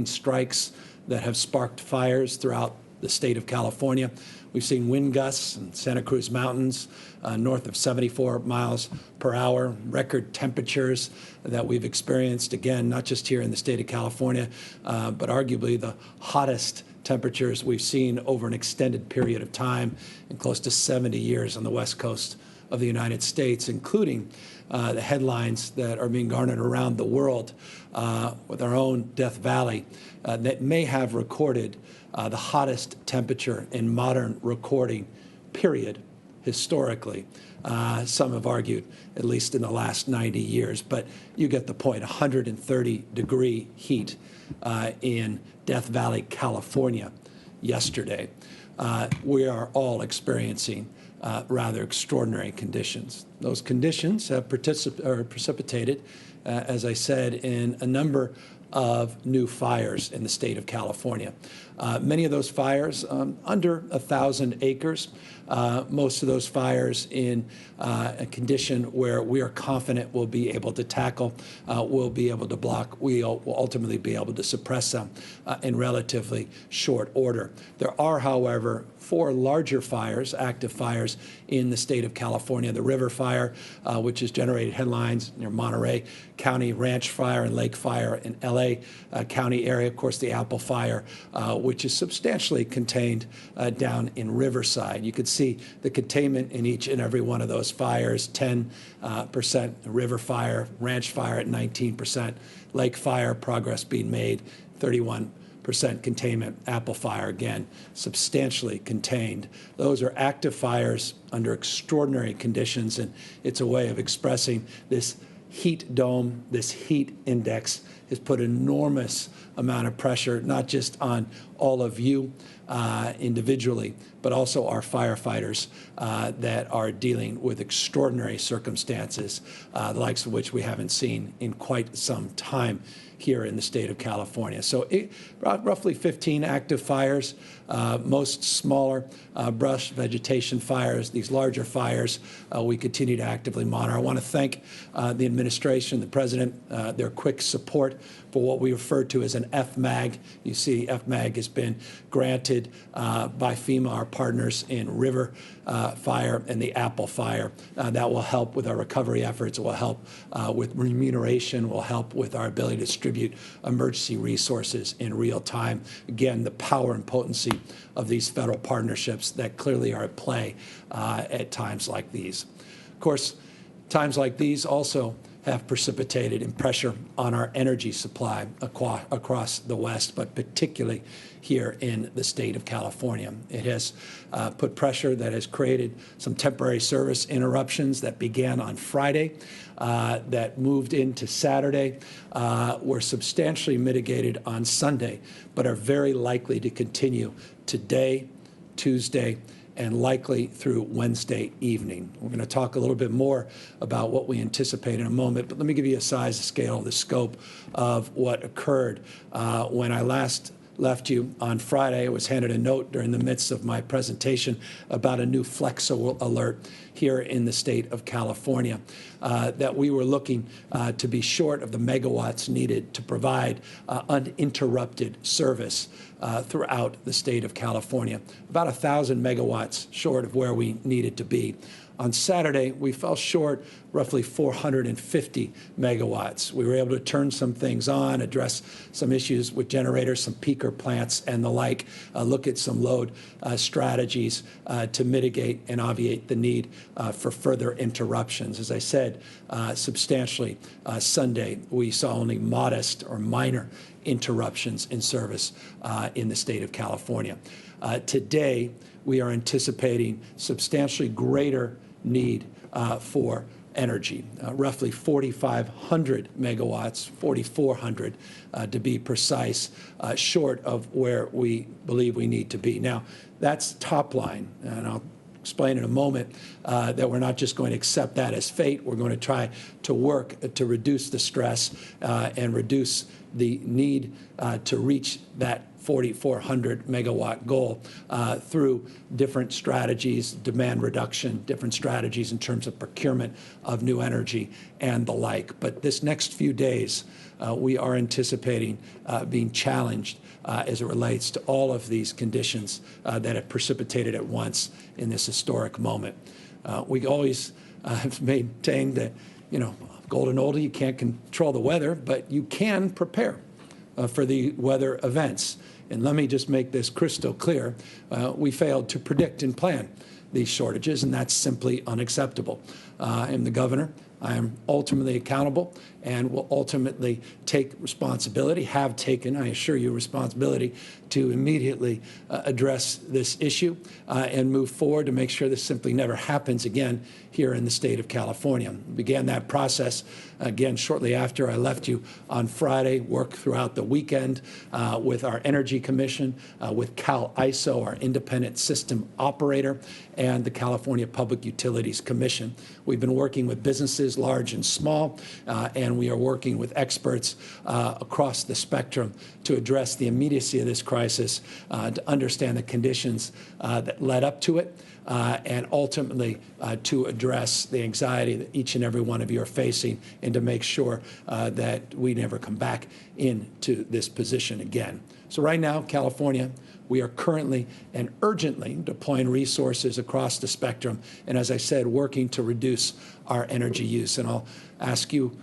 strikes that have sparked fires throughout the state of California. We've seen wind gusts in Santa Cruz Mountains north of 74 miles per hour, record temperatures that we've experienced, again, not just here in the state of California, but arguably the hottest temperatures we've seen over an extended period of time in close to 70 years on the west coast of the United States, including the headlines that are being garnered around the world with our own Death Valley that may have recorded the hottest temperature in modern recording, period, historically. Some have argued, at least in the last 90 years, but you get the point. 130-degree heat in Death Valley, California yesterday. We are all experiencing rather extraordinary conditions. Those conditions have precipitated, as I said, in a number of new fires in the state of California. Many of those fires under 1,000 acres. Most of those fires in a condition where we are confident we'll be able to tackle, we'll be able to block, we'll ultimately be able to suppress them in relatively short order. There are, however, 4 larger fires, active fires in the state of California. The River Fire, which has generated headlines near Monterey County, Ranch Fire and Lake Fire in LA County area. Of course, the Apple Fire, which is substantially contained down in Riverside. You could see the containment in each and every one of those fires, 10% River Fire, Ranch Fire at 19%, Lake Fire, progress being made, 31% containment. Apple Fire, again, substantially contained. Those are active fires under extraordinary conditions, and it's a way of expressing this heat dome, this heat index has put enormous amount of pressure, not just on all of you individually, but also our firefighters that are dealing with extraordinary circumstances, the likes of which we haven't seen in quite some time here in the state of California. So roughly 15 active fires, most smaller brush vegetation fires. These larger fires we continue to actively monitor. I want to thank the administration, the president, their quick support for what we refer to as an FMAG. You see FMAG has been granted by FEMA, our partners in River Fire and the Apple Fire. That will help with our recovery efforts. It will help with remuneration, will help with our ability to distribute emergency resources in real time. Again, the power and potency of these federal partnerships that clearly are at play at times like these. Of course, times like these also have precipitated in pressure on our energy supply across the West, but particularly here in the state of California. It has put pressure that has created some temporary service interruptions that began on Friday, that moved into Saturday, were substantially mitigated on Sunday, but are very likely to continue today, Tuesday, and likely through Wednesday evening. We're going to talk a little bit more about what we anticipate in a moment, but let me give you a size, a scale, the scope of what occurred. When I last left you on Friday, I was handed a note during the midst of my presentation about a new flex alert here in the state of California, that we were looking to be short of the megawatts needed to provide uninterrupted service throughout the state of California, about 1,000 megawatts short of where we needed to be. On Saturday, we fell short roughly 450 megawatts. We were able to turn some things on, address some issues with generators, some peaker plants and the like, look at some load strategies to mitigate and obviate the need for further interruptions. As I said, substantially Sunday, we saw only modest or minor interruptions in service in the state of California. Today, we are anticipating substantially greater need for energy, roughly 4,500 megawatts, 4,400 to be precise, short of where we believe we need to be. Now, that's top line, and I'll explain in a moment that we're not just going to accept that as fate. We're going to try to work to reduce the stress and reduce the need to reach that 4,400 megawatt goal through different strategies, demand reduction, different strategies in terms of procurement of new energy and the like. But this next few days, we are anticipating being challenged as it relates to all of these conditions that have precipitated at once in this historic moment. We always have maintained that, golden oldie, you can't control the weather, but you can prepare for the weather events. And let me just make this crystal clear. We failed to predict and plan these shortages, and that's simply unacceptable. I'm the governor. I am ultimately accountable and will ultimately take responsibility, have taken, I assure you, responsibility to immediately address this issue and move forward to make sure this simply never happens again here in the state of California. We began that process again shortly after I left you on Friday, worked throughout the weekend with our Energy Commission, with Cal ISO, our independent system operator, and the California Public Utilities Commission. We've been working with businesses, large and small, and we are working with experts across the spectrum to address the immediacy of this crisis, to understand the conditions that led up to it, and ultimately to address the anxiety that each and every one of you are facing, and to make sure that we never come back into this position again. So right now, California, we are currently and urgently deploying resources across the spectrum, and as I said, working to reduce our energy use. And I'll ask you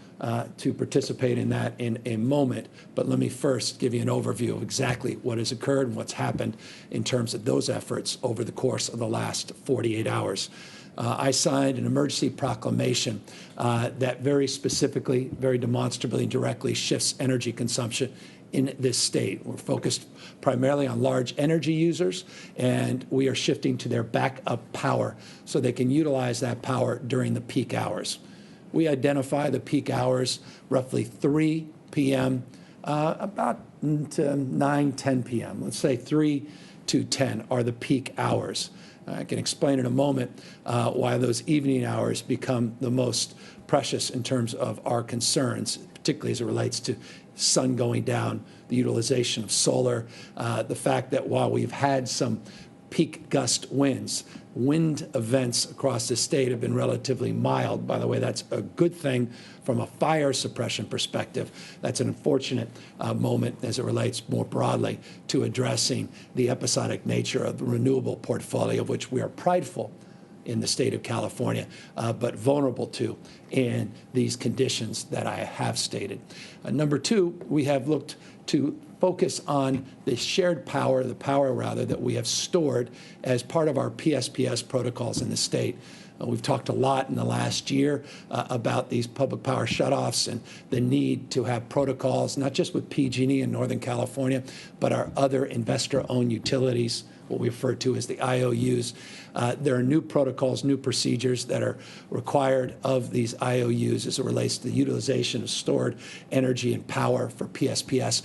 to participate in that in a moment, but let me first give you an overview of exactly what has occurred and what's happened in terms of those efforts over the course of the last 48 hours. I signed an emergency proclamation that very specifically, very demonstrably and directly shifts energy consumption in this state. We're focused primarily on large energy users, and we are shifting to their backup power so they can utilize that power during the peak hours. We identify the peak hours roughly 3 p.m. About to 9, 10 p.m. Let's say 3 to 10 are the peak hours. I can explain in a moment why those evening hours become the most precious in terms of our concerns, particularly as it relates to sun going down, the utilization of solar, the fact that while we've had some peak gust winds, wind events across the state have been relatively mild. By the way, that's a good thing from a fire suppression perspective. That's an unfortunate moment as it relates more broadly to addressing the episodic nature of the renewable portfolio, of which we are prideful in the state of California, but vulnerable to in these conditions that I have stated. Number two, we have looked to focus on the shared power, the power rather, that we have stored as part of our PSPS protocols in the state. We've talked a lot in the last year about these public power shutoffs and the need to have protocols, not just with PG&E in Northern California, but our other investor-owned utilities, what we refer to as the IOUs. There are new protocols, new procedures that are required of these IOUs as it relates to the utilization of stored energy and power for PSPS.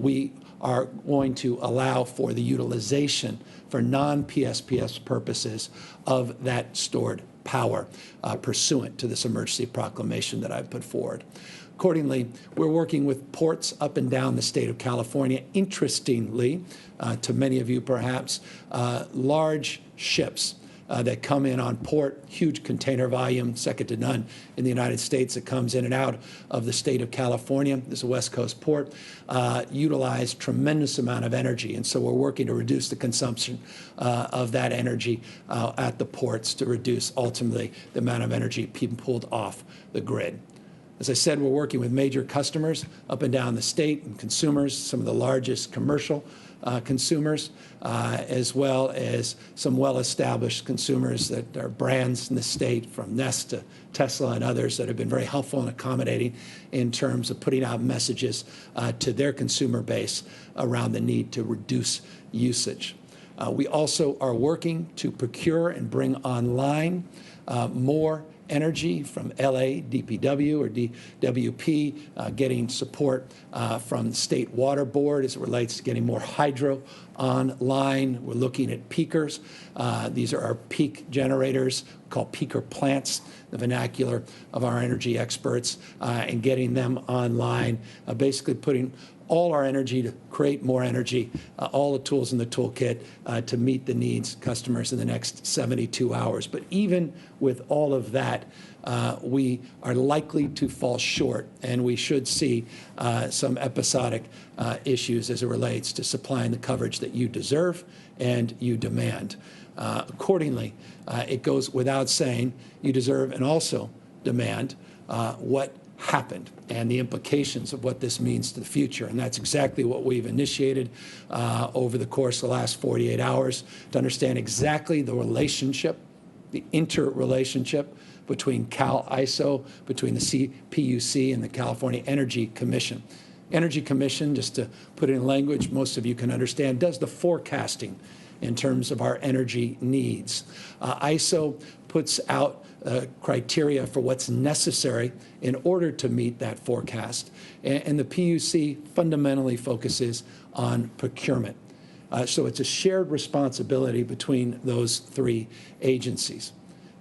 We are going to allow for the utilization for non-PSPS purposes of that stored power pursuant to this emergency proclamation that I've put forward. Accordingly, we're working with ports up and down the state of California. Interestingly, to many of you perhaps, large ships that come in on port, huge container volume, second to none in the United States, that comes in and out of the state of California. This is a West Coast port, utilize tremendous amount of energy. And so we're working to reduce the consumption of that energy at the ports to reduce ultimately the amount of energy being pulled off the grid. As I said, we're working with major customers up and down the state and consumers, some of the largest commercial consumers, as well as some well-established consumers that are brands in the state, from Nest to Tesla and others, that have been very helpful and accommodating in terms of putting out messages to their consumer base around the need to reduce usage. We also are working to procure and bring online more energy from LA, DPW or DWP, getting support from the State Water Board as it relates to getting more hydro online. We're looking at peakers. These are our peak generators, called peaker plants, the vernacular of our energy experts, and getting them online, basically putting all our energy to create more energy, all the tools in the toolkit to meet the needs of customers in the next 72 hours. But even with all of that, we are likely to fall short, and we should see some episodic issues as it relates to supplying the coverage that you deserve and you demand. Accordingly, it goes without saying you deserve and also demand what happened and the implications of what this means to the future. And that's exactly what we've initiated over the course of the last 48 hours to understand exactly the relationship, the interrelationship between CAISO, between the CPUC and the California Energy Commission. Energy Commission, just to put it in language most of you can understand, does the forecasting in terms of our energy needs. ISO puts out criteria for what's necessary in order to meet that forecast. And the PUC fundamentally focuses on procurement. So it's a shared responsibility between those three agencies.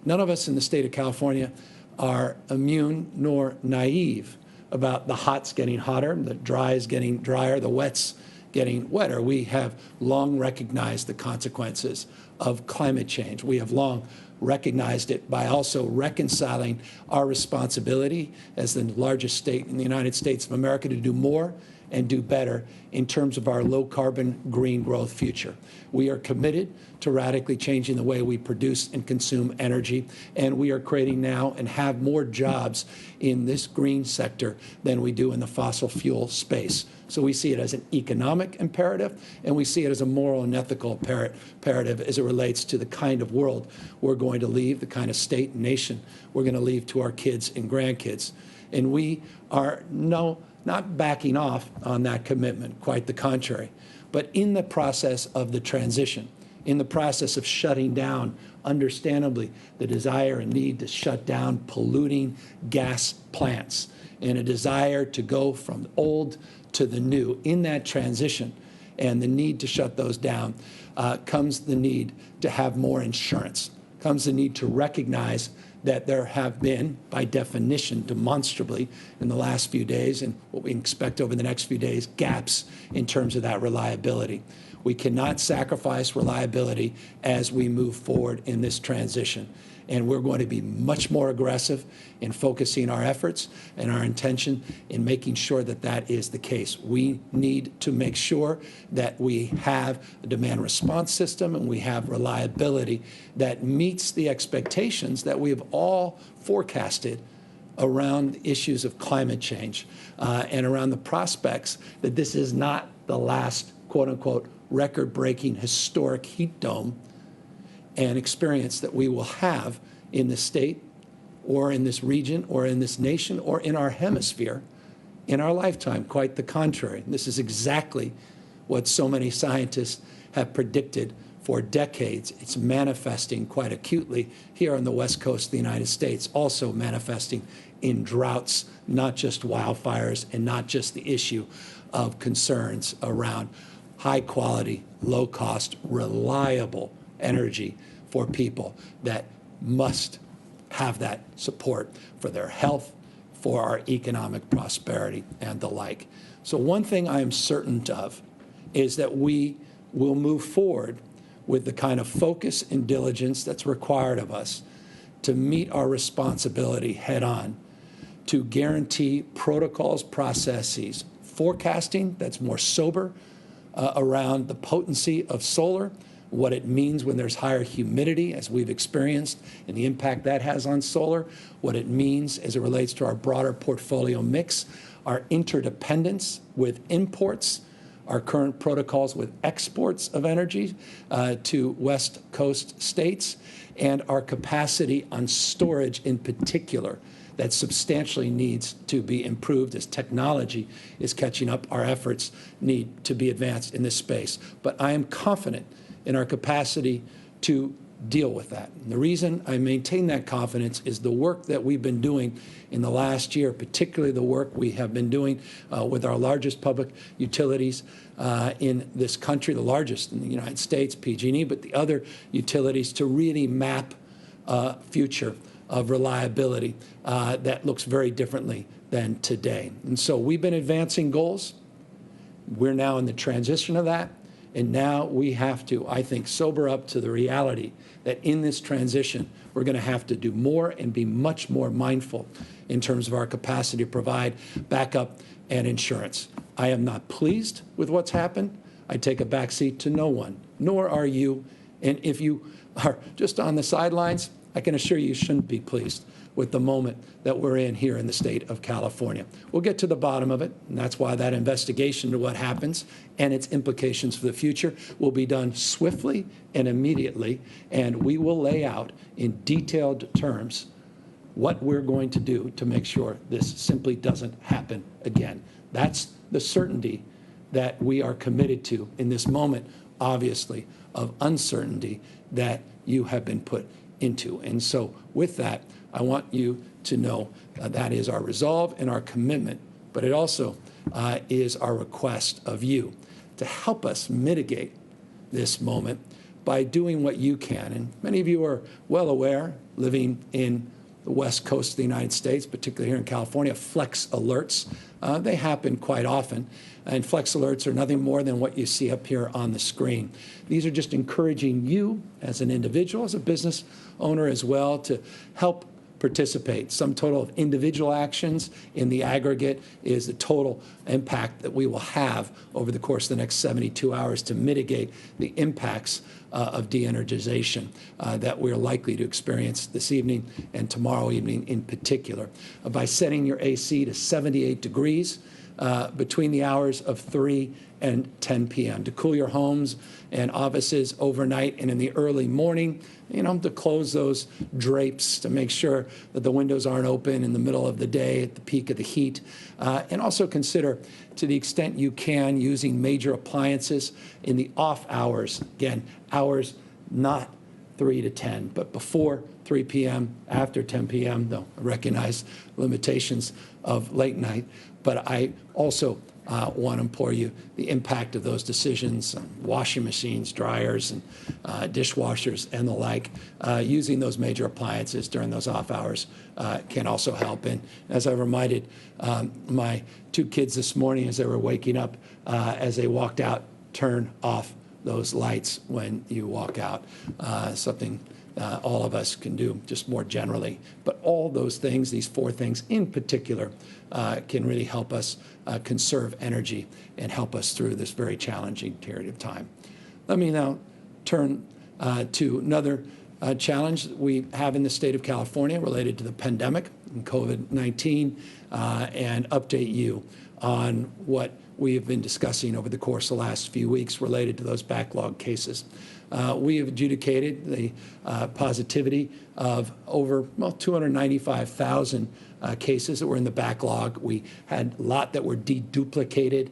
None of us in the state of California are immune nor naive about the hots getting hotter, the dries getting drier, the wets getting wetter. We have long recognized the consequences of climate change. We have long recognized it by also reconciling our responsibility as the largest state in the United States of America to do more and do better in terms of our low-carbon green growth future. We are committed to radically changing the way we produce and consume energy, and we are creating now and have more jobs in this green sector than we do in the fossil fuel space. So we see it as an economic imperative, and we see it as a moral and ethical imperative as it relates to the kind of world we're going to leave, the kind of state and nation we're going to leave to our kids and grandkids. And we are not backing off on that commitment, quite the contrary. But in the process of the transition, in the process of shutting down, understandably, the desire and need to shut down polluting gas plants, and a desire to go from old to the new, in that transition and the need to shut those down, comes the need to have more insurance, comes the need to recognize that there have been, by definition, demonstrably, in the last few days and what we expect over the next few days, gaps in terms of that reliability. We cannot sacrifice reliability as we move forward in this transition. And we're going to be much more aggressive in focusing our efforts and our intention in making sure that that is the case. We need to make sure that we have a demand response system and we have reliability that meets the expectations that we have all forecasted around issues of climate change and around the prospects that this is not the last, quote unquote, record-breaking historic heat dome and experience that we will have in the state or in this region or in this nation or in our hemisphere in our lifetime. Quite the contrary. This is exactly what so many scientists have predicted for decades. It's manifesting quite acutely here on the West Coast of the United States, also manifesting in droughts, not just wildfires, and not just the issue of concerns around high-quality, low-cost, reliable energy for people that must have that support for their health, for our economic prosperity, and the like. So one thing I am certain of is that we will move forward with the kind of focus and diligence that's required of us to meet our responsibility head-on, to guarantee protocols, processes, forecasting that's more sober, around the potency of solar, what it means when there's higher humidity, as we've experienced, and the impact that has on solar, what it means as it relates to our broader portfolio mix, our interdependence with imports, our current protocols with exports of energy to West Coast states, and our capacity on storage in particular that substantially needs to be improved as technology is catching up. Our efforts need to be advanced in this space. But I am confident in our capacity to deal with that. And the reason I maintain that confidence is the work that we've been doing in the last year, particularly the work we have been doing with our largest public utilities in this country, the largest in the United States, PG&E, but the other utilities, to really map a future of reliability that looks very differently than today. And so we've been advancing goals. We're now in the transition of that. And now we have to, I think, sober up to the reality that in this transition, we're going to have to do more and be much more mindful in terms of our capacity to provide backup and insurance. I am not pleased with what's happened. I take a backseat to no one, nor are you. And if you are just on the sidelines, I can assure you shouldn't be pleased with the moment that we're in here in the state of California. We'll get to the bottom of it, and that's why that investigation into what happens and its implications for the future will be done swiftly and immediately, and we will lay out in detailed terms what we're going to do to make sure this simply doesn't happen again. That's the certainty that we are committed to in this moment, obviously, of uncertainty that you have been put into. And so with that, I want you to know that is our resolve and our commitment, but it also is our request of you to help us mitigate this moment by doing what you can. And many of you are well aware, living in the West Coast of the United States, particularly here in California, flex alerts. They happen quite often. And flex alerts are nothing more than what you see up here on the screen. These are just encouraging you as an individual, as a business owner as well, to help participate. Sum total of individual actions in the aggregate is the total impact that we will have over the course of the next 72 hours to mitigate the impacts of de-energization that we're likely to experience this evening and tomorrow evening in particular. By setting your AC to 78 degrees between the hours of 3 and 10 p.m. to cool your homes and offices overnight and in the early morning, to close those drapes to make sure that the windows aren't open in the middle of the day at the peak of the heat. And also consider, to the extent you can, using major appliances in the off hours. Again, hours not 3 to 10, but before 3 p.m., after 10 p.m., though I recognize limitations of late night. But I also want to implore you the impact of those decisions on washing machines, dryers, and dishwashers and the like. Using those major appliances during those off hours can also help. And as I reminded my 2 kids this morning as they were waking up, as they walked out, turn off those lights when you walk out. Something all of us can do just more generally. But all those things, these 4 things in particular, can really help us conserve energy and help us through this very challenging period of time. Let me now turn to another challenge that we have in the state of California related to the pandemic and COVID-19 and update you on what we have been discussing over the course of the last few weeks related to those backlog cases. We have adjudicated the positivity of over 295,000 cases that were in the backlog. We had a lot that were deduplicated,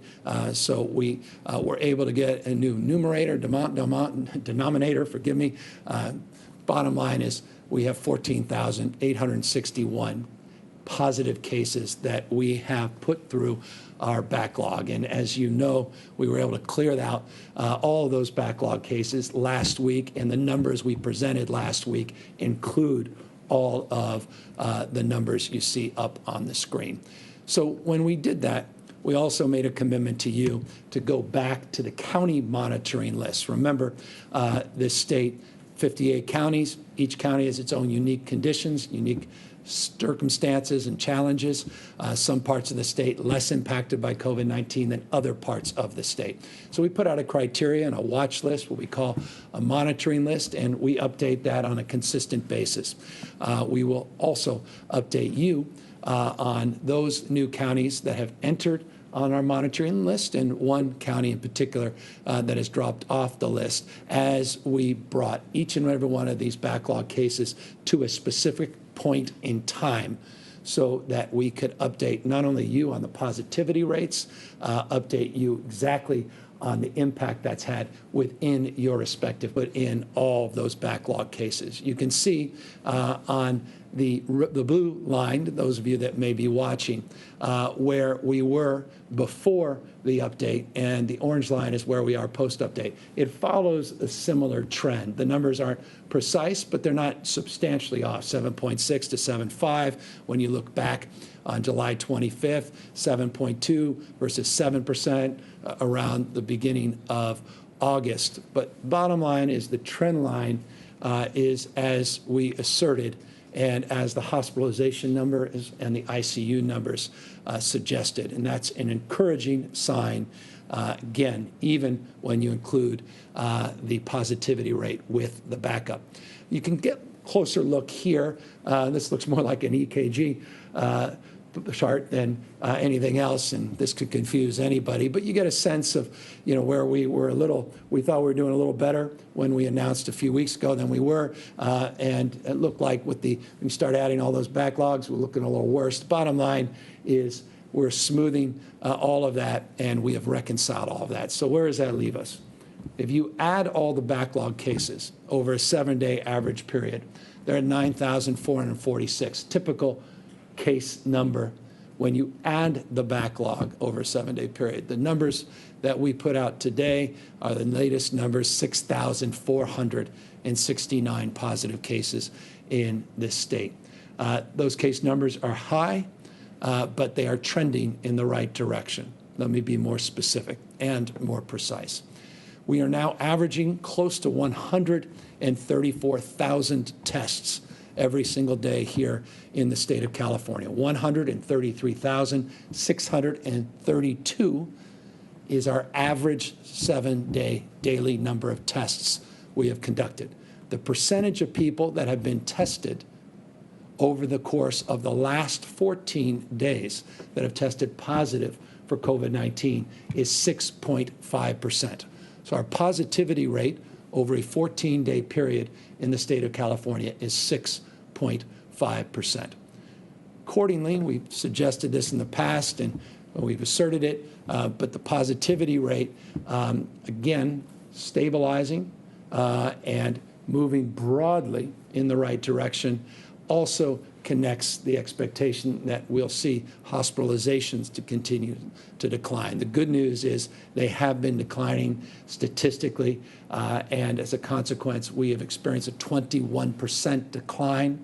so we were able to get a new numerator, denominator, forgive me. Bottom line is we have 14,861 positive cases that we have put through our backlog. And as you know, we were able to clear out all of those backlog cases last week, and the numbers we presented last week include all of the numbers you see up on the screen. So when we did that, we also made a commitment to you to go back to the county monitoring list. Remember, this state, 58 counties, each county has its own unique conditions, unique circumstances and challenges. Some parts of the state less impacted by COVID-19 than other parts of the state. So we put out a criteria and a watch list, what we call a monitoring list, and we update that on a consistent basis. We will also update you on those new counties that have entered on our monitoring list, and one county in particular that has dropped off the list, as we brought each and every one of these backlog cases to a specific point in time so that we could update not only you on the positivity rates, update you exactly on the impact that's had within your respective, but in all of those backlog cases. You can see on the blue line, those of you that may be watching, where we were before the update, and the orange line is where we are post-update. It follows a similar trend. The numbers aren't precise, but they're not substantially off, 7.6 to 7.5. When you look back on July 25th, 7.2 versus 7% around the beginning of August. But bottom line is the trend line is as we asserted, and as the hospitalization number and the ICU numbers suggested. And that's an encouraging sign, again, even when you include the positivity rate with the backup. You can get a closer look here. This looks more like an EKG chart than anything else, and this could confuse anybody, but you get a sense of, where we thought we were doing a little better when we announced a few weeks ago than we were, and it looked like when you start adding all those backlogs, we're looking a little worse. The bottom line is we're smoothing all of that, and we have reconciled all of that. So where does that leave us? If you add all the backlog cases over a 7-day average period, they're at 9,446. Typical case number when you add the backlog over a 7-day period. The numbers that we put out today are the latest numbers, 6,469 positive cases in this state. Those case numbers are high, but they are trending in the right direction. Let me be more specific and more precise. We are now averaging close to 134,000 tests every single day here in the state of California. 133,632 is our average 7-day daily number of tests we have conducted. The percentage of people that have been tested over the course of the last 14 days that have tested positive for COVID-19 is 6.5%. So our positivity rate over a 14-day period in the state of California is 6.5%. Accordingly, we've suggested this in the past and we've asserted it, but the positivity rate, again, stabilizing and moving broadly in the right direction, also connects the expectation that we'll see hospitalizations to continue to decline. The good news is they have been declining statistically, and as a consequence, we have experienced a 21% decline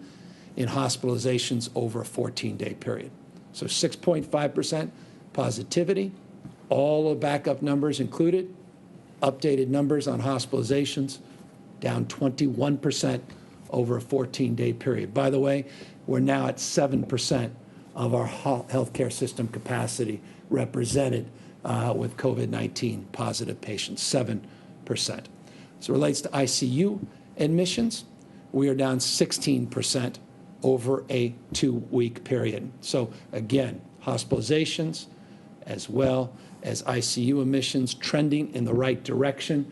in hospitalizations over a 14-day period. So 6.5% positivity, all the backup numbers included, updated numbers on hospitalizations, down 21% over a 14-day period. By the way, we're now at 7% of our healthcare system capacity represented with COVID-19 positive patients, 7%. As it relates to ICU admissions, we are down 16% over a 2-week period. So again, hospitalizations as well as ICU admissions trending in the right direction.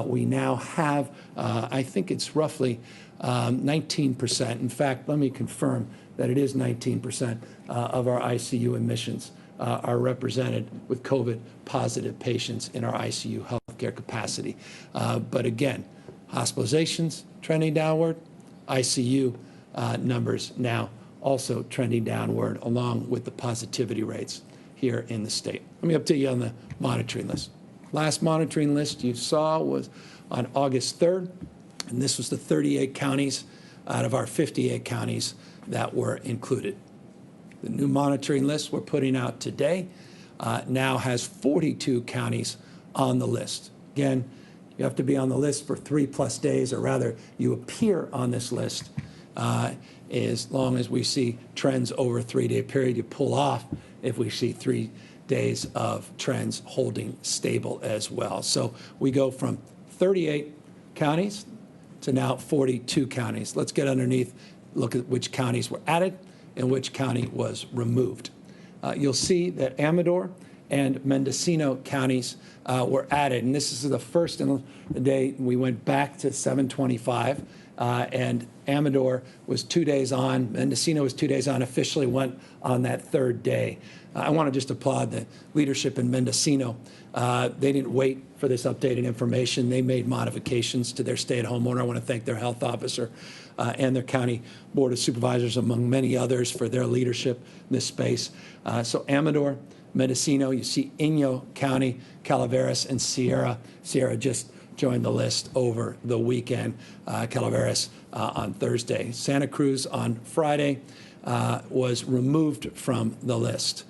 We now have, I think it's roughly 19%. In fact, let me confirm that it is 19% of our ICU admissions are represented with COVID-positive patients in our ICU healthcare capacity. But again, hospitalizations trending downward, ICU numbers now also trending downward along with the positivity rates here in the state. Let me update you on the monitoring list. Last monitoring list you saw was on August 3rd, and this was the 38 counties out of our 58 counties that were included. The new monitoring list we're putting out today now has 42 counties on the list. Again, you have to be on the list for 3+ days, or rather, you appear on this list as long as we see trends over a 3-day period. You pull off if we see 3 days of trends holding stable as well. So we go from 38 counties to now 42 counties. Let's get underneath, look at which counties were added and which county was removed. You'll see that Amador and Mendocino counties were added, and this is the first in the day we went back to 7/25, and Amador was 2 days on, Mendocino was 2 days on, officially went on that 3rd day. I want to just applaud the leadership in Mendocino. They didn't wait for this updated information. They made modifications to their stay-at-home order. I want to thank their health officer and their county board of supervisors, among many others, for their leadership in this space. So Amador, Mendocino, you see Inyo County, Calaveras, and Sierra. Sierra just joined the list over the weekend. Calaveras on Thursday. Santa Cruz on Friday was removed from the list.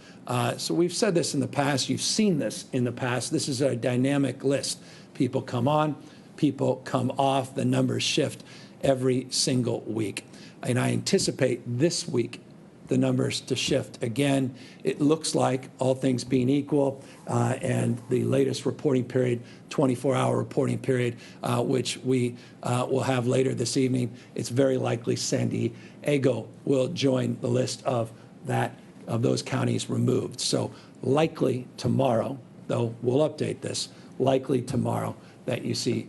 So we've said this in the past. You've seen this in the past. This is a dynamic list. People come on, people come off. The numbers shift every single week. And I anticipate this week the numbers to shift again. It looks like, all things being equal, and the latest reporting period, 24-hour reporting period, which we will have later this evening, it's very likely San Diego will join the list of those counties removed. So likely tomorrow, though we'll update this, likely tomorrow that you see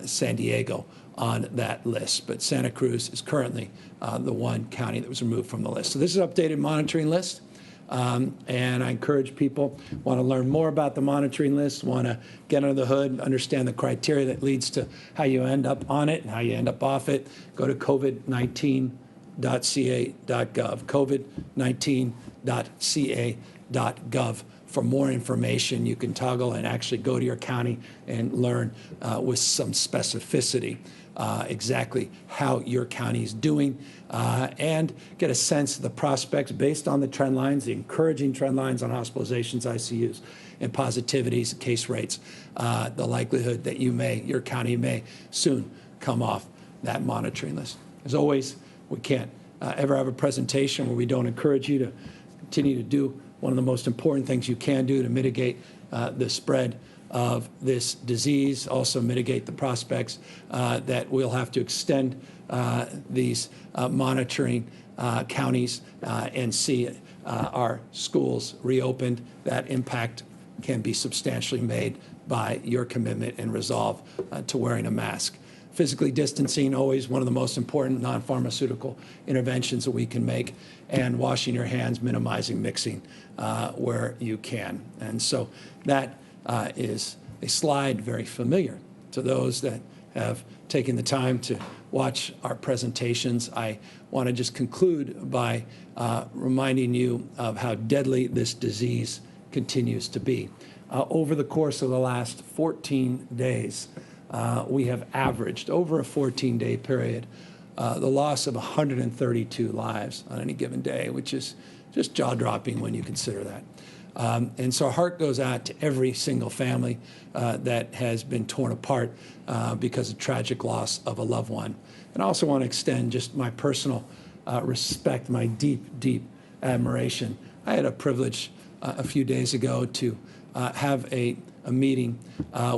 San Diego on that list. But Santa Cruz is currently the one county that was removed from the list. So this is an updated monitoring list. And I encourage people want to learn more about the monitoring list, want to get under the hood, understand the criteria that leads to how you end up on it and how you end up off it. Go to covid19.ca.gov, covid19.ca.gov. For more information, you can toggle and actually go to your county and learn with some specificity exactly how your county is doing and get a sense of the prospects based on the trend lines, the encouraging trend lines on hospitalizations, ICUs, and positivities, case rates, the likelihood that your county may soon come off that monitoring list. As always, we can't ever have a presentation where we don't encourage you to continue to do one of the most important things you can do to mitigate the spread of this disease, also mitigate the prospects that we'll have to extend these monitoring counties and see our schools reopened. That impact can be substantially made by your commitment and resolve to wearing a mask. Physically distancing, always one of the most important non-pharmaceutical interventions that we can make, and washing your hands, minimizing mixing where you can. And so that is a slide very familiar to those that have taken the time to watch our presentations. I want to just conclude by reminding you of how deadly this disease continues to be. Over the course of the last 14 days, we have averaged, over a 14-day period, the loss of 132 lives on any given day, which is just jaw-dropping when you consider that. And so our heart goes out to every single family that has been torn apart because of tragic loss of a loved one. And I also want to extend just my personal respect, my deep, deep admiration. I had a privilege a few days ago to have a meeting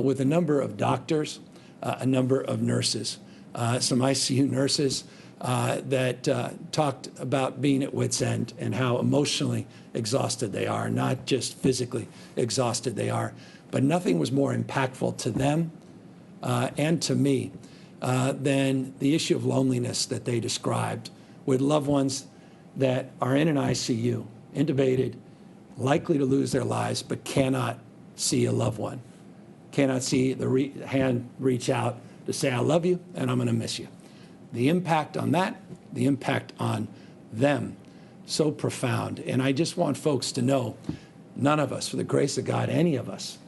with a number of doctors, a number of nurses, some ICU nurses that talked about being at wit's end and how emotionally exhausted they are, not just physically exhausted they are. But nothing was more impactful to them and to me than the issue of loneliness that they described with loved ones that are in an ICU, intubated, likely to lose their lives, but cannot see a loved one, cannot see the hand reach out to say, I love you and I'm going to miss you. The impact on that, the impact on them, so profound. And I just want folks to know, none of us, for the grace of God, any of us,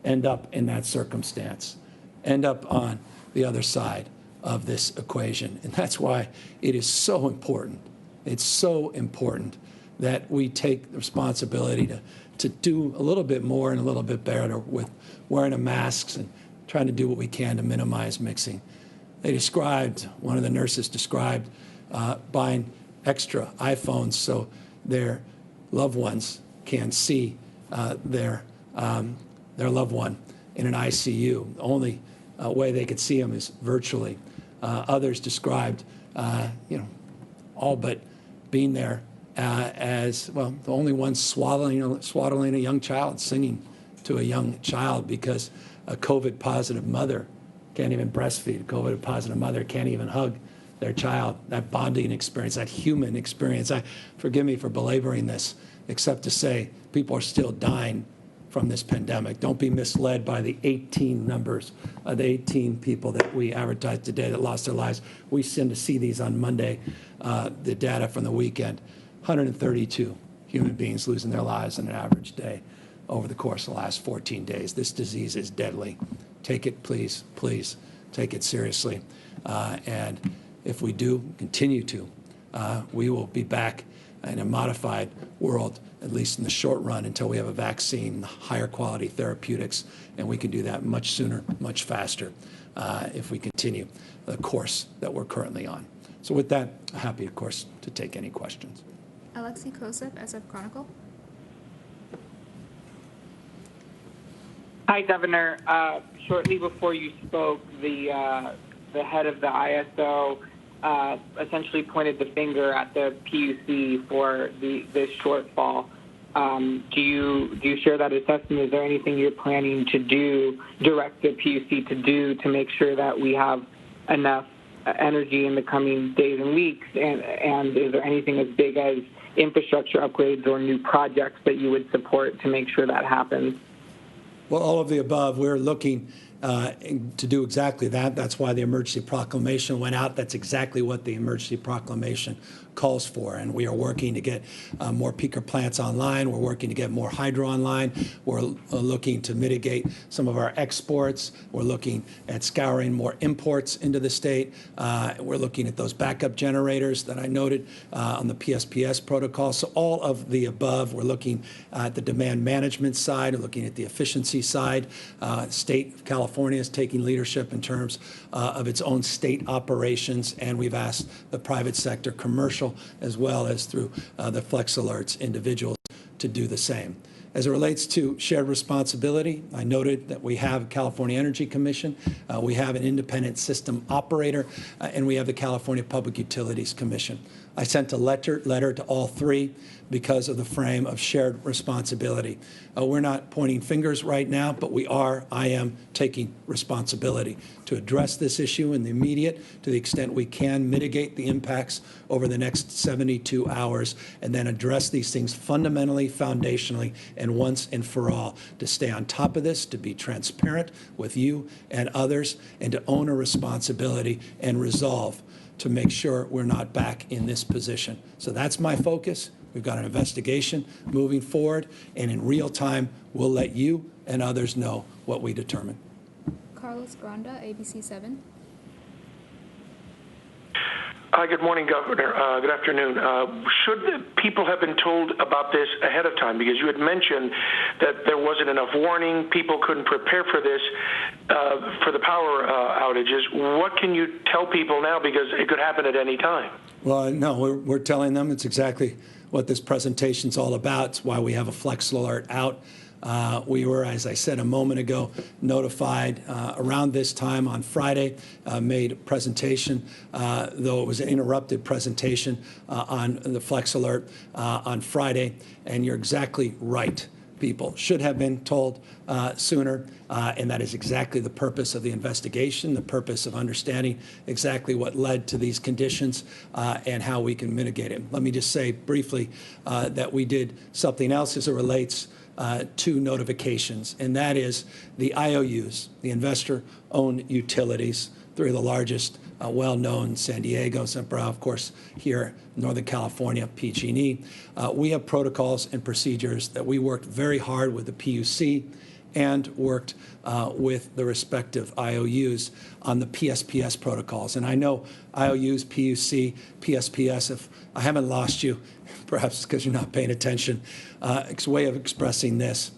end up in that circumstance, end up on the other side of this equation. And that's why it is so important. It's so important that we take the responsibility to do a little bit more and a little bit better with wearing a masks and trying to do what we can to minimize mixing. They described, one of the nurses described buying extra iPhones so their loved ones can see their loved one in an ICU. The only way they could see them is virtually. Others described, all but being there as, well, the only one swaddling a young child, singing to a young child because a COVID-positive mother can't even breastfeed. A COVID-positive mother can't even hug their child, that bonding experience, that human experience. Forgive me for belaboring this, except to say people are still dying from this pandemic. Don't be misled by the 18 numbers, the 18 people that we advertised today that lost their lives. We tend to see these on Monday, the data from the weekend. 132 human beings losing their lives in an average day over the course of the last 14 days. This disease is deadly. Take it, please, please, take it seriously. And if we do continue to, we will be back in a modified world, at least in the short run, until we have a vaccine, higher quality therapeutics, and we can do that much sooner, much faster, if we continue the course that we're currently on. So with that, I'm happy, of course, to take any questions. Alexei Kosov, SF Chronicle. Hi, Governor. Shortly before you spoke, the head of the ISO essentially pointed the finger at the PUC for this shortfall. Do you share that assessment? Is there anything you're planning to do, direct the PUC to do, to make sure that we have enough energy in the coming days and weeks? And is there anything as big as infrastructure upgrades or new projects that you would support to make sure that happens? Well, all of the above. We're looking to do exactly that. That's why the emergency proclamation went out. That's exactly what the emergency proclamation calls for. And we are working to get more peaker plants online. We're working to get more hydro online. We're looking to mitigate some of our exports. We're looking at scouring more imports into the state. We're looking at those backup generators that I noted on the PSPS protocol. So all of the above. We're looking at the demand management side. We're looking at the efficiency side. State of California is taking leadership in terms of its own state operations, and we've asked the private sector, commercial, as well as through the Flex Alerts individuals to do the same. As it relates to shared responsibility, I noted that we have California Energy Commission, we have an independent system operator, and we have the California Public Utilities Commission. I sent a letter to all three because of the frame of shared responsibility. We're not pointing fingers right now, but I am taking responsibility to address this issue in the immediate, to the extent we can, mitigate the impacts over the next 72 hours, and then address these things fundamentally, foundationally, and once and for all, to stay on top of this, to be transparent with you and others, and to own a responsibility and resolve to make sure we're not back in this position. So that's my focus. We've got an investigation moving forward, and in real time, we'll let you and others know what we determine. Carlos Granda, ABC 7. Hi, good morning, Governor. Good afternoon. Should the people have been told about this ahead of time? Because you had mentioned that there wasn't enough warning, people couldn't prepare for this, for the power outages. What can you tell people now? Because it could happen at any time. Well, no, we're telling them it's exactly what this presentation's all about. It's why we have a Flex Alert out. We were, as I said a moment ago, notified around this time on Friday, made a presentation, though it was an interrupted presentation on the Flex Alert on Friday. And you're exactly right. People should have been told sooner, and that is exactly the purpose of the investigation, the purpose of understanding exactly what led to these conditions and how we can mitigate it. Let me just say briefly that we did something else as it relates to notifications, and that is the IOUs, the investor-owned utilities, three of the largest, well-known, San Diego, Sempra, of course, here in Northern California, PG&E. We have protocols and procedures that we worked very hard with the PUC and worked with the respective IOUs on the PSPS protocols. And I know IOUs, PUC, PSPS, if I haven't lost you, perhaps because you're not paying attention, it's a way of expressing this.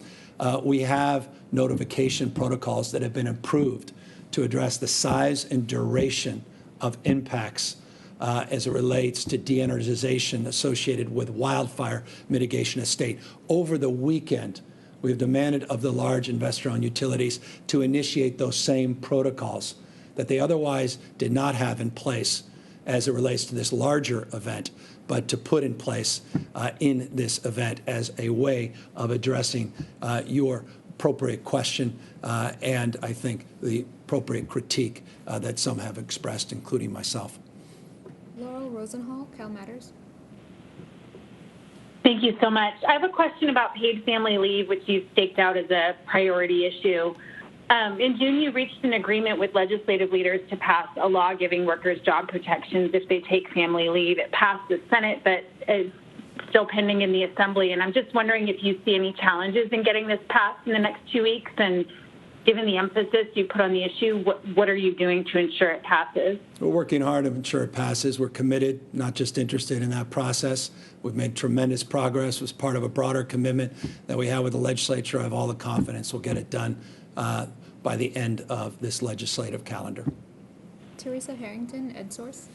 We have notification protocols that have been improved to address the size and duration of impacts as it relates to de-energization associated with wildfire mitigation at state. Over the weekend, we have demanded of the large investor-owned utilities to initiate those same protocols that they otherwise did not have in place as it relates to this larger event, but to put in place in this event as a way of addressing your appropriate question and I think the appropriate critique that some have expressed, including myself. Rosenhall, Cal Matters. Thank you so much. I have a question about paid family leave, which you've staked out as a priority issue. In June, you reached an agreement with legislative leaders to pass a law giving workers job protections if they take family leave. It passed the Senate, but is still pending in the Assembly. And I'm just wondering if you see any challenges in getting this passed in the next 2 weeks. And given the emphasis you put on the issue, what are you doing to ensure it passes? We're working hard to ensure it passes. We're committed, not just interested in that process. We've made tremendous progress as part of a broader commitment that we have with the legislature. I have all the confidence we'll get it done by the end of this legislative calendar. Teresa Harrington, EdSource.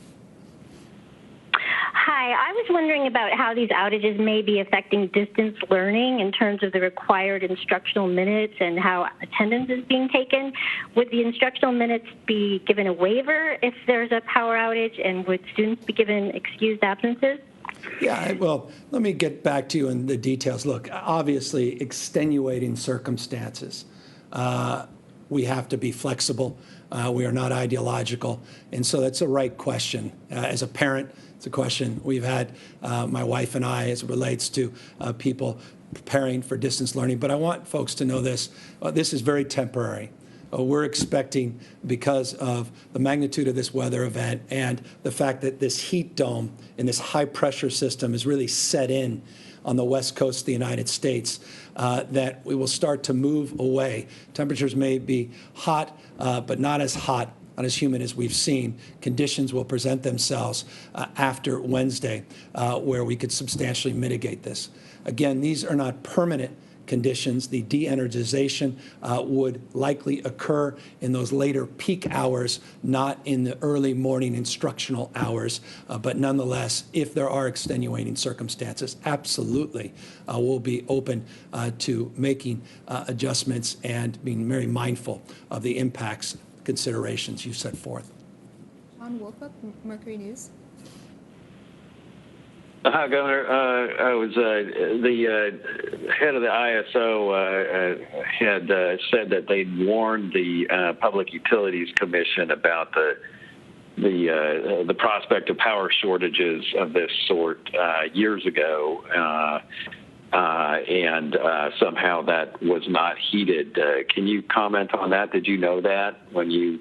Hi, I was wondering about how these outages may be affecting distance learning in terms of the required instructional minutes and how attendance is being taken. Would the instructional minutes be given a waiver if there's a power outage, and would students be given excused absences? Yeah, well, let me get back to you in the details. Look, obviously, extenuating circumstances. We have to be flexible. We are not ideological. And so that's a right question. As a parent, it's a question we've had, my wife and I, as it relates to people preparing for distance learning. But I want folks to know this. This is very temporary. We're expecting, because of the magnitude of this weather event and the fact that this heat dome and this high pressure system is really set in on the west coast of the United States, that we will start to move away. Temperatures may be hot, but not as hot, not as humid as we've seen. Conditions will present themselves after Wednesday where we could substantially mitigate this. Again, these are not permanent conditions. The de-energization would likely occur in those later peak hours, not in the early morning instructional hours. But nonetheless, if there are extenuating circumstances, absolutely we'll be open to making adjustments and being very mindful of the impacts, considerations you set forth. John Wolfuck, Mercury News. Hi, Governor. I was the head of the ISO had said that they'd warned the Public Utilities Commission about the prospect of power shortages of this sort years ago, and somehow that was not heeded. Can you comment on that? Did you know that when you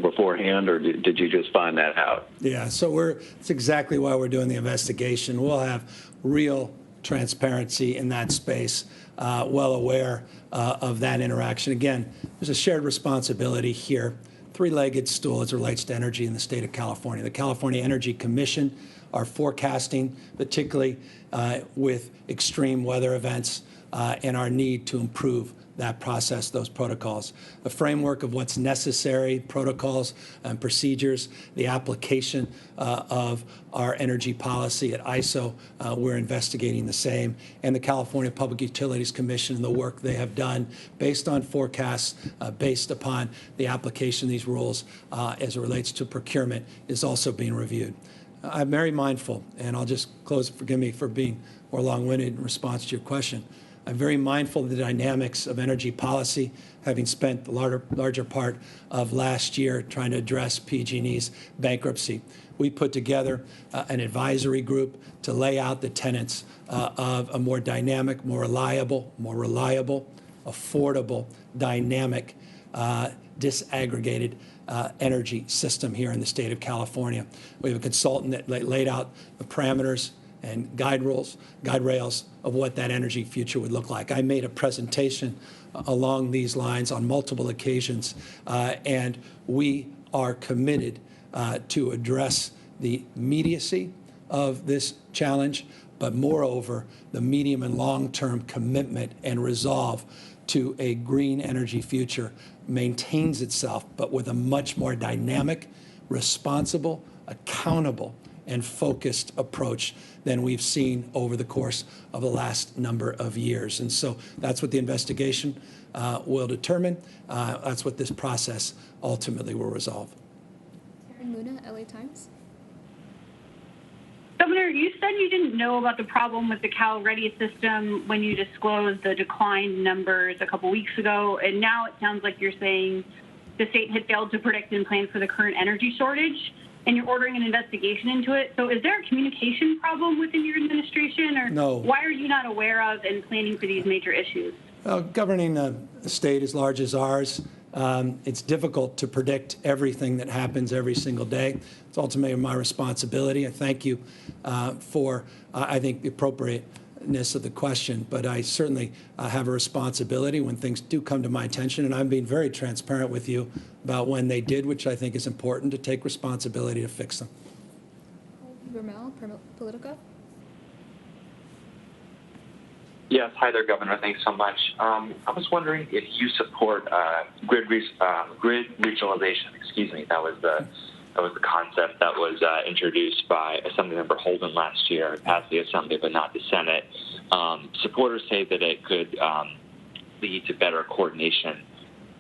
beforehand, or did you just find that out? Yeah, so it's exactly why we're doing the investigation. We'll have real transparency in that space, well aware of that interaction. Again, there's a shared responsibility here, three-legged stool as it relates to energy in the state of California. The California Energy Commission are forecasting, particularly with extreme weather events and our need to improve that process, those protocols. The framework of what's necessary, protocols and procedures, the application of our energy policy at ISO, we're investigating the same, and the California Public Utilities Commission and the work they have done based on forecasts, based upon the application of these rules as it relates to procurement is also being reviewed. I'm very mindful, and I'll just close, forgive me for being more long-winded in response to your question. I'm very mindful of the dynamics of energy policy, having spent the larger part of last year trying to address PG&E's bankruptcy. We put together an advisory group to lay out the tenets of a more dynamic, more reliable, affordable, dynamic, disaggregated energy system here in the state of California. We have a consultant that laid out the parameters and guide rails of what that energy future would look like. I made a presentation along these lines on multiple occasions, and we are committed to address the immediacy of this challenge, but moreover, the medium and long-term commitment and resolve to a green energy future maintains itself, but with a much more dynamic, responsible, accountable, and focused approach than we've seen over the course of the last number of years. And so that's what the investigation will determine. That's what this process ultimately will resolve. Karen Luna, LA Times. Governor, you said you didn't know about the problem with the Cal Ready system when you disclosed the decline numbers a couple weeks ago, and now it sounds like you're saying the state had failed to predict and plan for the current energy shortage. and you're ordering an investigation into it. So is there a communication problem within your administration, or No. why are you not aware of and planning for these major issues? Governing a state as large as ours, it's difficult to predict everything that happens every single day. It's ultimately my responsibility. I thank you for, I think, the appropriateness of the question, but I certainly have a responsibility when things do come to my attention, and I'm being very transparent with you about when they did, which I think is important, to take responsibility to fix them. Vermel, Politico. Yes, hi there, Governor. Thanks so much. I was wondering if you support grid regionalization. Excuse me. That was the concept that was introduced by Assemblymember Holden last year. It passed the Assembly, but not the Senate. Supporters say that it could lead to better coordination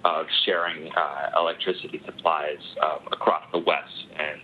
of sharing electricity supplies across the West, and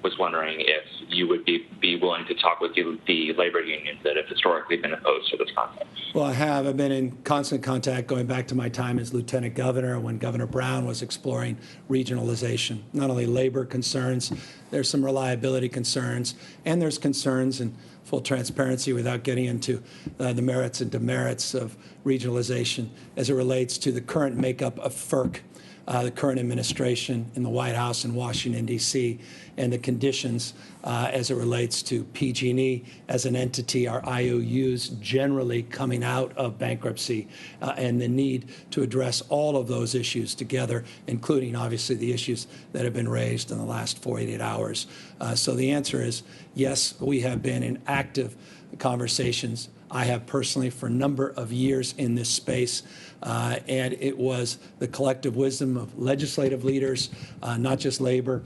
was wondering if you would be willing to talk with the labor unions that have historically been opposed to this concept. Well, I have. I've been in constant contact going back to my time as Lieutenant Governor when Governor Brown was exploring regionalization. Not only labor concerns, there's some reliability concerns, and there's concerns, in full transparency without getting into the merits and demerits of regionalization as it relates to the current makeup of FERC, the current administration in the White House in Washington, D.C., and the conditions as it relates to PG&E as an entity, our IOUs generally coming out of bankruptcy, and the need to address all of those issues together, including, obviously, the issues that have been raised in the last 48 hours. So the answer is yes, we have been in active conversations. I have personally for a number of years in this space, and it was the collective wisdom of legislative leaders, not just labor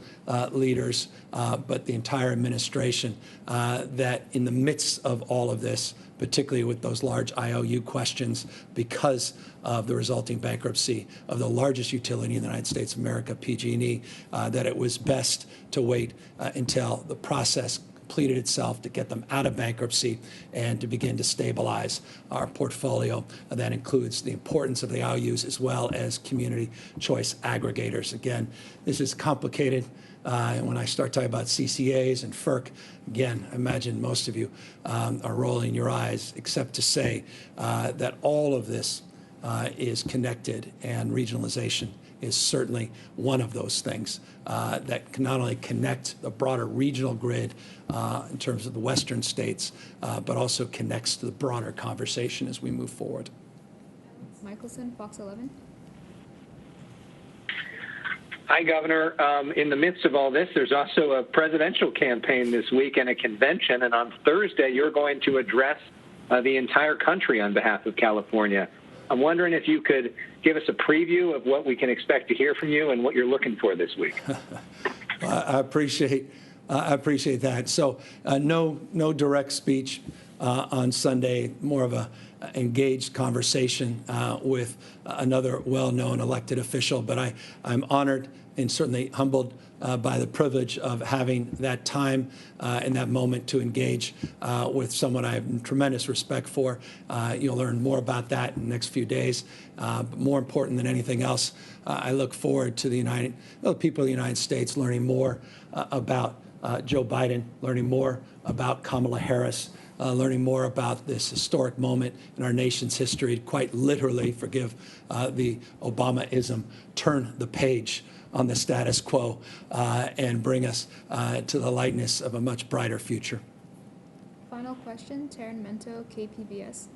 leaders, but the entire administration, that in the midst of all of this, particularly with those large IOU questions, because of the resulting bankruptcy of the largest utility in the United States of America, PG&E, that it was best to wait until the process completed itself to get them out of bankruptcy and to begin to stabilize our portfolio. That includes the importance of the IOUs as well as community choice aggregators. Again, this is complicated. When I start talking about CCAs and FERC, again, I imagine most of you are rolling your eyes, except to say that all of this is connected, and regionalization is certainly one of those things that can not only connect the broader regional grid in terms of the western states, but also connects to the broader conversation as we move forward. Michelson, Fox 11. Hi, Governor. In the midst of all this, there's also a presidential campaign this week and a convention, and on Thursday you're going to address the entire country on behalf of California. I'm wondering if you could give us a preview of what we can expect to hear from you and what you're looking for this week. I appreciate that. So no direct speech on Sunday, more of a engaged conversation with another well-known elected official. But I'm honored and certainly humbled by the privilege of having that time and that moment to engage with someone I have tremendous respect for. You'll learn more about that in the next few days. But more important than anything else, I look forward to the people of the United States learning more about Joe Biden, learning more about Kamala Harris, learning more about this historic moment in our nation's history, quite literally, forgive the Obama-ism, turn the page on the status quo and bring us to the lightness of a much brighter future. Final question, Taryn Mento, KPBS.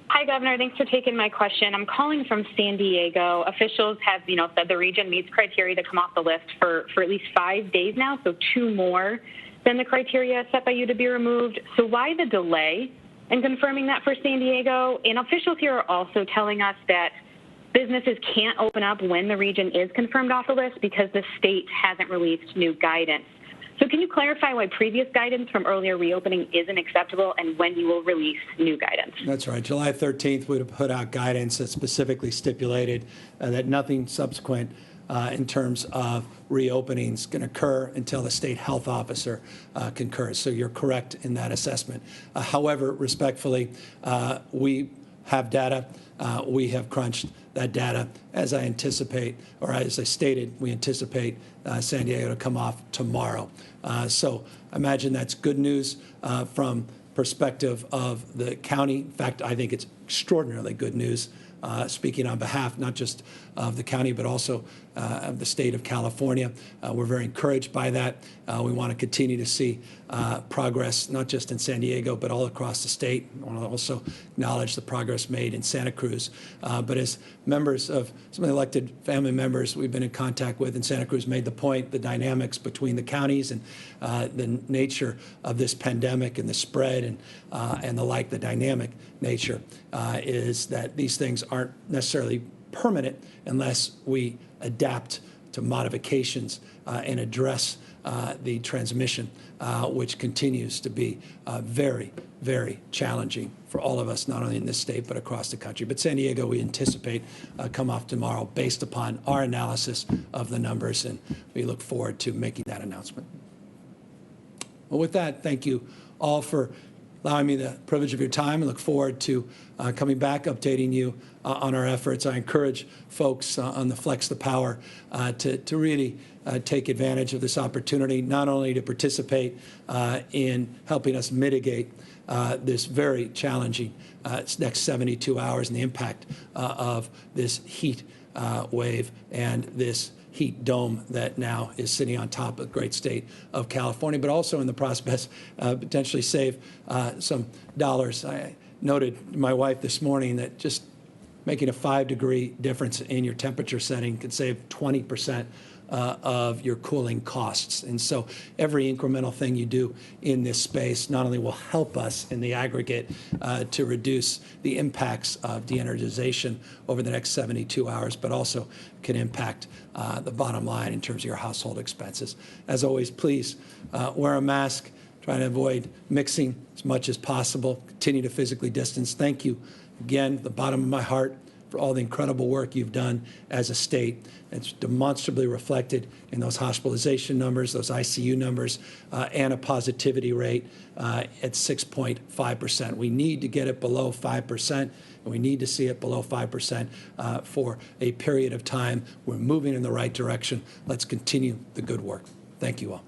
Hi, Governor. Thanks for taking my question. I'm calling from San Diego. Officials have, said the region meets criteria to come off the list for at least 5 days now, so 2 more than the criteria set by you to be removed. So why the delay in confirming that for San Diego? And officials here are also telling us that businesses can't open up when the region is confirmed off the list because the state hasn't released new guidance. So can you clarify why previous guidance from earlier reopening isn't acceptable and when you will release new guidance? That's right. July 13th, we would have put out guidance that specifically stipulated that nothing subsequent in terms of reopenings can occur until the state health officer concurs. So you're correct in that assessment. However, respectfully, we have data. We have crunched that data. As I anticipate, or as I stated, we anticipate San Diego to come off tomorrow. So I imagine that's good news from perspective of the county. In fact, I think it's extraordinarily good news, speaking on behalf not just of the county, but also of the state of California. We're very encouraged by that. We want to continue to see progress, not just in San Diego, but all across the state. I want to also acknowledge the progress made in Santa Cruz. But as members of some of the elected family members we've been in contact with in Santa Cruz made the point, the dynamics between the counties and the nature of this pandemic and the spread and the like, the dynamic nature is that these things aren't necessarily permanent unless we adapt to modifications and address the transmission, which continues to be very, very challenging for all of us, not only in this state, but across the country. But San Diego, we anticipate come off tomorrow based upon our analysis of the numbers, and we look forward to making that announcement. Well, with that, thank you all for allowing me the privilege of your time. I look forward to coming back, updating you on our efforts. I encourage folks on the Flex the Power to really take advantage of this opportunity, not only to participate in helping us mitigate this very challenging next 72 hours and the impact of this heat wave and this heat dome that now is sitting on top of the great state of California, but also in the process potentially save some dollars. I noted to my wife this morning that just making a 5-degree difference in your temperature setting could save 20% of your cooling costs. And so every incremental thing you do in this space not only will help us in the aggregate to reduce the impacts of de-energization over the next 72 hours, but also can impact the bottom line in terms of your household expenses. As always, please wear a mask, try to avoid mixing as much as possible, continue to physically distance. Thank you again, the bottom of my heart, for all the incredible work you've done as a state. It's demonstrably reflected in those hospitalization numbers, those ICU numbers, and a positivity rate at 6.5%. We need to get it below 5%, and we need to see it below 5% for a period of time. We're moving in the right direction. Let's continue the good work. Thank you all.